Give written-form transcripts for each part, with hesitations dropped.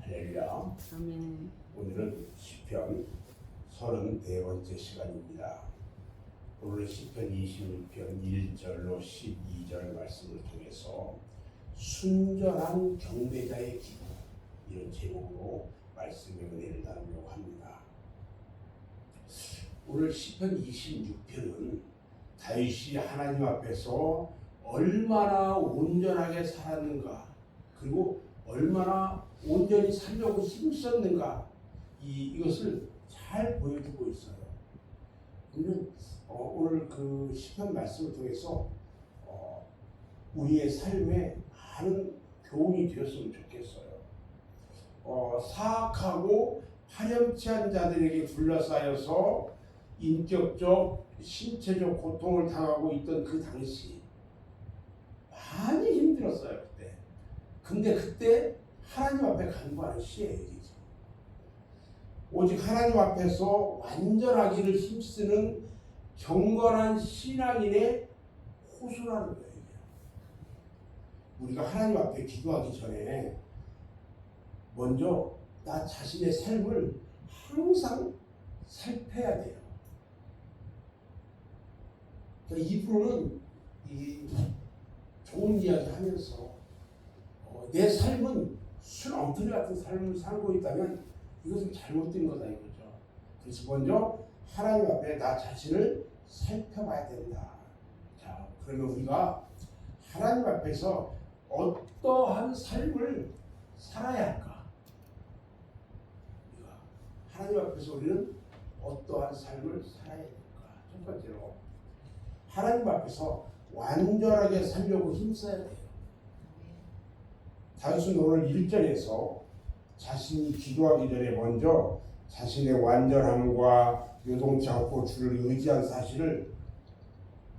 할렐루야. 아멘. 오늘은 시편 34번째 시간입니다. 오늘 시편 26편 1절로 12절 말씀을 통해서 순전한 경배자의 기도, 이런 제목으로 말씀의 은혜를 나누려고 합니다. 오늘 시편 26편은 다윗이 하나님 앞에서 얼마나 온전하게 살았는가, 그리고 얼마나 온전히 살려고 힘썼는가, 이것을 잘 보여주고 있어요. 우리는 오늘 그 시편 말씀을 통해서 우리의 삶에 많은 교훈이 되었으면 좋겠어요. 사악하고 파렴치한 자들에게 둘러싸여서 인격적, 신체적 고통을 당하고 있던 그 당시 많이 힘들었어요. 근데 그때 하나님 앞에 간구하는 시예요. 오직 하나님 앞에서 완전하기를 힘쓰는 경건한 신앙인의 호소라는 거예요. 우리가 하나님 앞에 기도하기 전에 먼저 나 자신의 삶을 항상 살펴야 돼요. 그러니까 입으로는 좋은 이야기 하면서 내 삶은 술 엉터리 같은 삶을 살고 있다면 이것은 잘못된 거다 이거죠. 그래서 먼저 하나님 앞에 나 자신을 살펴봐야 된다. 자, 그러면 우리가 하나님 앞에서 어떠한 삶을 살아야 할까? 우리가 하나님 앞에서 우리는 어떠한 삶을 살아야 될까? 첫 번째로 하나님 앞에서 완전하게 살려고 힘써야 돼요. 다윗은 오늘 1절에서 자신이 기도하기 전에 먼저 자신의 완전함과 요동치 않고 주를 의지한 사실을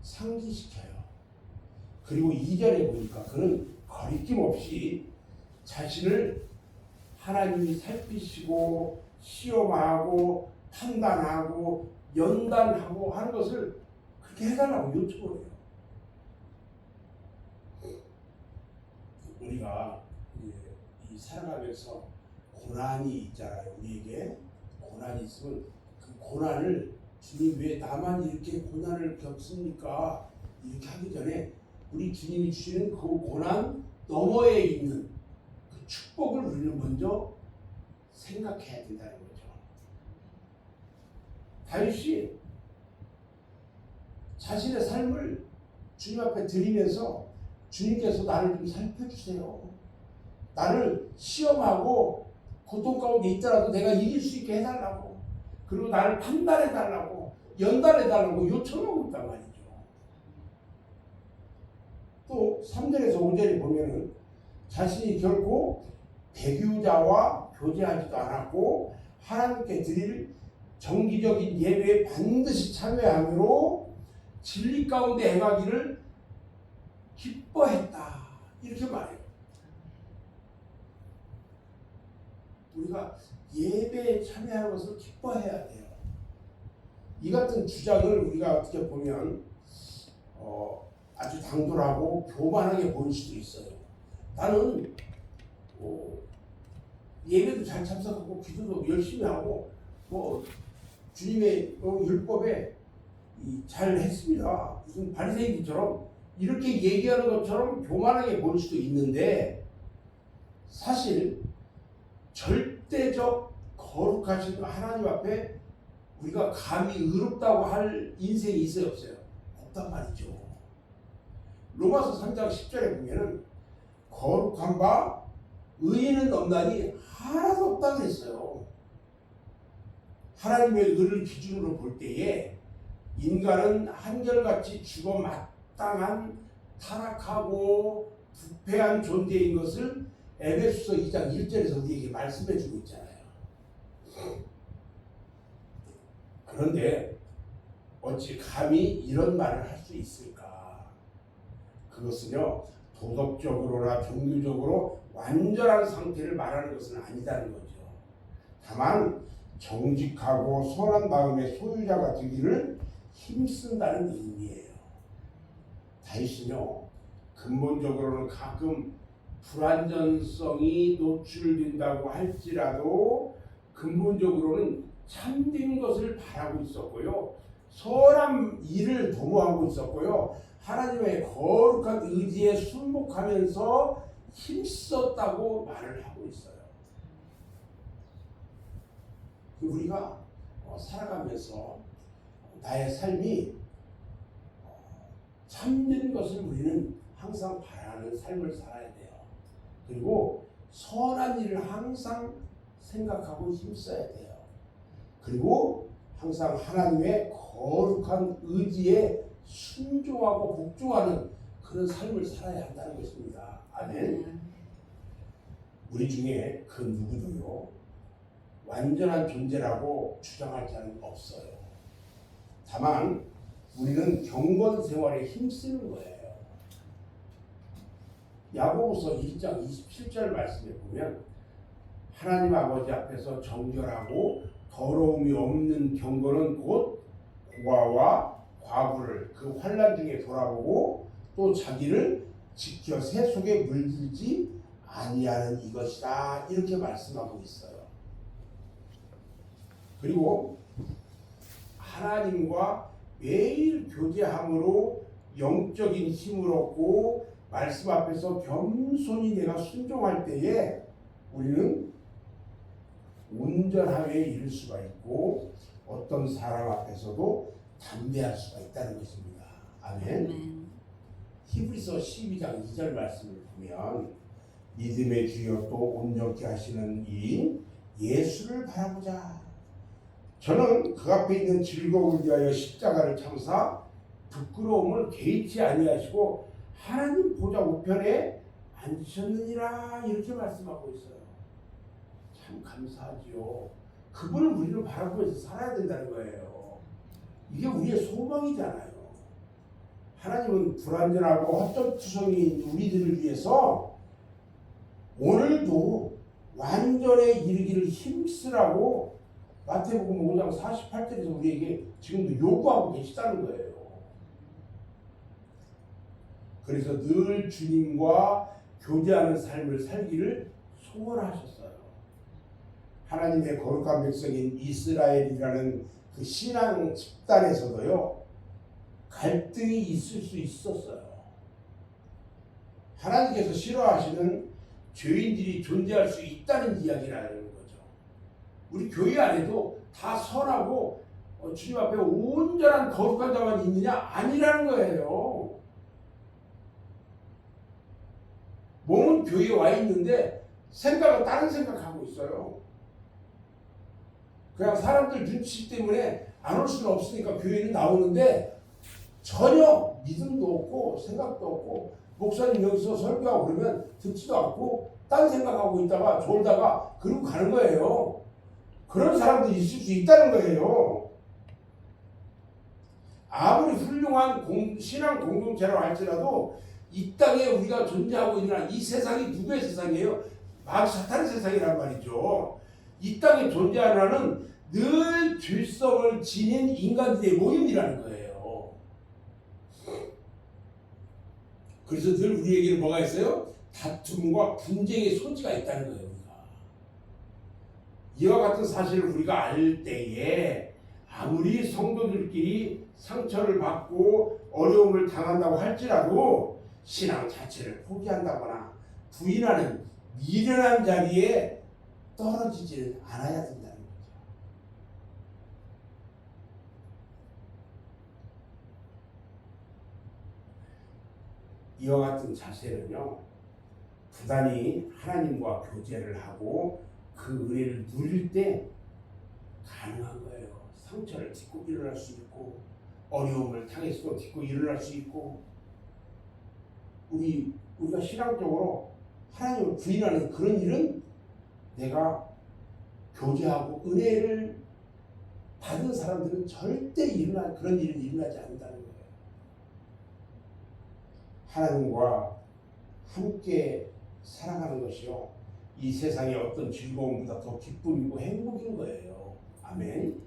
상기시켜요. 그리고 2절에 보니까 그는 거리낌 없이 자신을 하나님이 살피시고 시험하고 판단하고 연단하고 하는 것을 그렇게 해달라고 요청을 해요. 우리가 이 살아가면서 고난이 있잖아요. 우리에게 고난이 있으면 그 고난을 주님 왜 나만 이렇게 고난을 겪습니까? 이렇게 하기 전에 우리 주님이 주시는 그 고난 너머에 있는 그 축복을 우리는 먼저 생각해야 된다는 거죠. 다윗이 자신의 삶을 주님 앞에 드리면서 주님께서 나를 좀 살펴주세요. 나를 시험하고 고통 가운데 있더라도 내가 이길 수 있게 해달라고, 그리고 나를 판단해달라고, 연단해달라고 요청하고 있단 말이죠. 또 3절에서 5절에 보면은 자신이 결코 배교자와 교제하지도 않았고 하나님께 드릴 정기적인 예배에 반드시 참여함으로 진리 가운데 행하기를 기뻐했다, 이렇게 말해요. 우리가 예배에 참여하는 것을 기뻐해야 돼요. 이 같은 주장을 우리가 어떻게 보면 아주 당돌하고 교만하게 보일 수도 있어요. 나는 예배도 잘 참석하고 기도도 열심히 하고 주님의 율법에 잘 했습니다. 무슨 바리새인들처럼 이렇게 얘기하는 것처럼 교만하게 보일 수도 있는데, 사실 절대적 거룩하신 하나님 앞에 우리가 감히 의롭다고 할 인생이 있어요, 없어요? 없단 말이죠. 로마서 3장 10절에 보면은 거룩한 바 의인은 없나니 하나도 없다고 했어요. 하나님의 의를 기준으로 볼 때에 인간은 한결같이 죽어 마땅한 타락하고 부패한 존재인 것을 에베소서 2장 1절에서 우리에게 말씀해 주고 있잖아요. 그런데 어찌 감히 이런 말을 할 수 있을까? 그것은요, 도덕적으로나 종교적으로 완전한 상태를 말하는 것은 아니다는 거죠. 다만 정직하고 선한 마음의 소유자가 되기를 힘쓴다는 의미예요. 다윗은요, 근본적으로는 가끔 불완전성이 노출된다고 할지라도 근본적으로는 참된 것을 바라고 있었고요. 선한 일을 도모하고 있었고요. 하나님의 거룩한 의지에 순복하면서 힘썼다고 말을 하고 있어요. 우리가 살아가면서 나의 삶이 참된 것을 우리는 항상 바라는 삶을 살아야 돼요. 그리고 선한 일을 항상 생각하고 힘써야 돼요. 그리고 항상 하나님의 거룩한 의지에 순종하고 복종하는 그런 삶을 살아야 한다는 것입니다. 아멘. 우리 중에 그 누구도요 완전한 존재라고 주장할 자는 없어요. 다만 우리는 경건 생활에 힘쓰는 거예요. 야고보서 1장 27절 말씀에 보면 하나님 아버지 앞에서 정결하고 더러움이 없는 경건은 곧 고아와 과부를 그 환난 중에 돌아보고 또 자기를 지켜 새 속에 물들지 아니하는 이것이다, 이렇게 말씀하고 있어요. 그리고 하나님과 매일 교제함으로 영적인 힘을 얻고 말씀 앞에서 겸손히 내가 순종할 때에 우리는 온전함에 이를 수가 있고 어떤 사람 앞에서도 담대할 수가 있다는 것입니다. 아멘. 히브리서 12장 2절 말씀을 보면 믿음의 주여 또 온전케 하시는 이인 예수를 바라보자. 저는 그 앞에 있는 즐거움을 위하여 십자가를 참사 부끄러움을 개의치 아니하시고 하나님 보좌 우편에 앉으셨느니라, 이렇게 말씀하고 있어요. 참 감사하지요. 그분을 우리는 바라보면서 살아야 된다는 거예요. 이게 우리의 소망이잖아요. 하나님은 불완전하고 헛전투성이인 우리들을 위해서 오늘도 완전에 이르기를 힘쓰라고 마태복음 5장 48절에서 우리에게 지금도 요구하고 계시다는 거예요. 그래서 늘 주님과 교제하는 삶을 살기를 소원하셨어요. 하나님의 거룩한 백성인 이스라엘이라는 그 신앙 집단에서도요 갈등이 있을 수 있었어요. 하나님께서 싫어하시는 죄인들이 존재할 수 있다는 이야기라는 거죠. 우리 교회 안에도 다 선하고 주님 앞에 온전한 거룩한 자만 있느냐? 아니라는 거예요. 몸은 교회에 와 있는데 생각은 다른 생각하고 있어요. 그냥 사람들 눈치 때문에 안 올 수는 없으니까 교회는 나오는데 전혀 믿음도 없고 생각도 없고 목사님 여기서 설교하고 그러면 듣지도 않고 딴 생각하고 있다가 졸다가 그러고 가는 거예요. 그런 사람들이 있을 수 있다는 거예요. 아무리 훌륭한 신앙 공동체라고 할지라도 이 땅에 우리가 존재하고 있는 이 세상이 누구의 세상이에요? 마귀 사탄의 세상이란 말이죠. 이 땅에 존재하는 늘 죄성을 지닌 인간들의 모임이라는 거예요. 그래서 늘 우리에게는 뭐가 있어요? 다툼과 분쟁의 소지가 있다는 거예요. 우리가. 이와 같은 사실을 우리가 알 때에 아무리 성도들끼리 상처를 받고 어려움을 당한다고 할지라도 신앙 자체를 포기한다거나 부인하는 미련한 자리에 떨어지지는 않아야 된다는 거죠. 이와 같은 자세는요, 부단히 하나님과 교제를 하고 그 은혜를 누릴 때 가능한 거예요. 상처를 딛고 일어날 수 있고 어려움을 당해서도 딛고 일어날 수 있고 우리가 신앙적으로 하나님을 부인하는 그런 일은 내가 교제하고 은혜를 받은 사람들은 절대 그런 일은 일어나지 않는다는 거예요. 하나님과 함께 살아가는 것이요, 이 세상의 어떤 즐거움보다 더 기쁨이고 행복인 거예요. 아멘.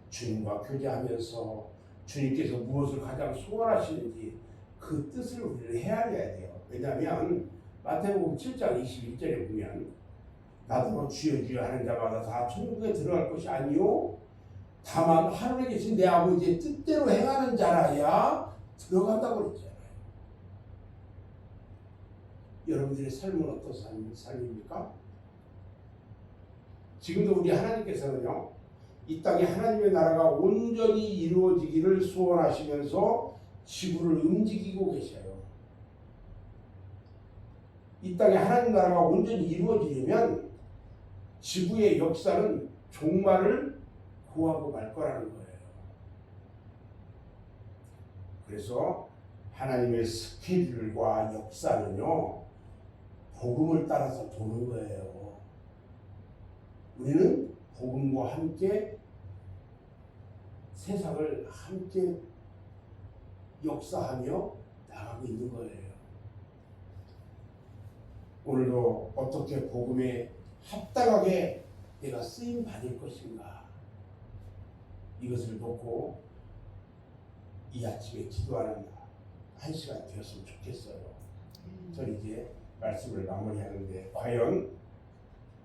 주님과 교제하면서 주님께서 무엇을 가장 소원하시는지 그 뜻을 우리는 헤아려야 돼요. 왜냐하면 마태복음 7장 21절에 보면 나더러 주여 주여 하는 자마다 다 천국에 들어갈 것이 아니요 다만 하늘에 계신 내 아버지의 뜻대로 행하는 자라야 들어간다고 그랬잖아요. 여러분들의 삶은 어떤 삶입니까? 지금도 우리 하나님께서는요, 이 땅에 하나님의 나라가 온전히 이루어지기를 소원하시면서 지구를 움직이고 계셔요. 이 땅에 하나님 나라가 온전히 이루어지려면 지구의 역사는 종말을 구하고 말 거라는 거예요. 그래서 하나님의 스케줄과 역사는요, 복음을 따라서 도는 거예요. 우리는 복음과 함께 세상을 함께 역사하며 나가고 있는 거예요. 오늘도 어떻게 복음에 합당하게 내가 쓰임 받을 것인가, 이것을 놓고 이 아침에 기도하는 한 시간 되었으면 좋겠어요. 저는 이제 말씀을 마무리하는데, 과연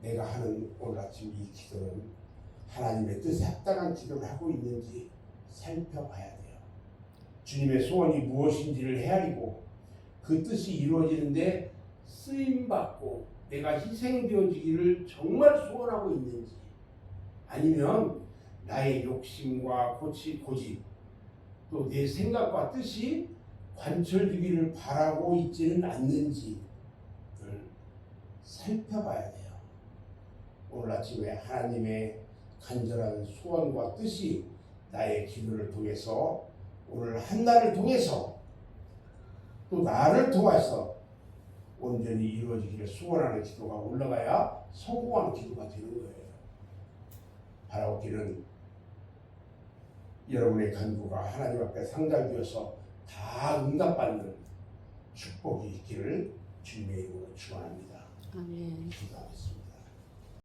내가 하는 오늘 아침 이 기도는 하나님의 뜻에 합당한 기도를 하고 있는지 살펴봐야 돼요. 주님의 소원이 무엇인지를 헤아리고 그 뜻이 이루어지는데 쓰임받고 내가 희생되어지기를 정말 소원하고 있는지, 아니면 나의 욕심과 고집, 또 내 생각과 뜻이 관철되기를 바라고 있지는 않는지를 살펴봐야 돼요. 오늘 아침에 하나님의 간절한 소원과 뜻이 나의 기도를 통해서, 오늘 한 날을 통해서, 또 나를 통해서 온전히 이루어지기를 소원하는 기도가 올라가야 성공하는 기도가 되는 거예요. 바라옵기는 여러분의 간구가 하나님 앞에 상달되어서 다 응답받는 축복이 있기를 주님의 이름으로 축원합니다. 아멘. 기도하겠습니다.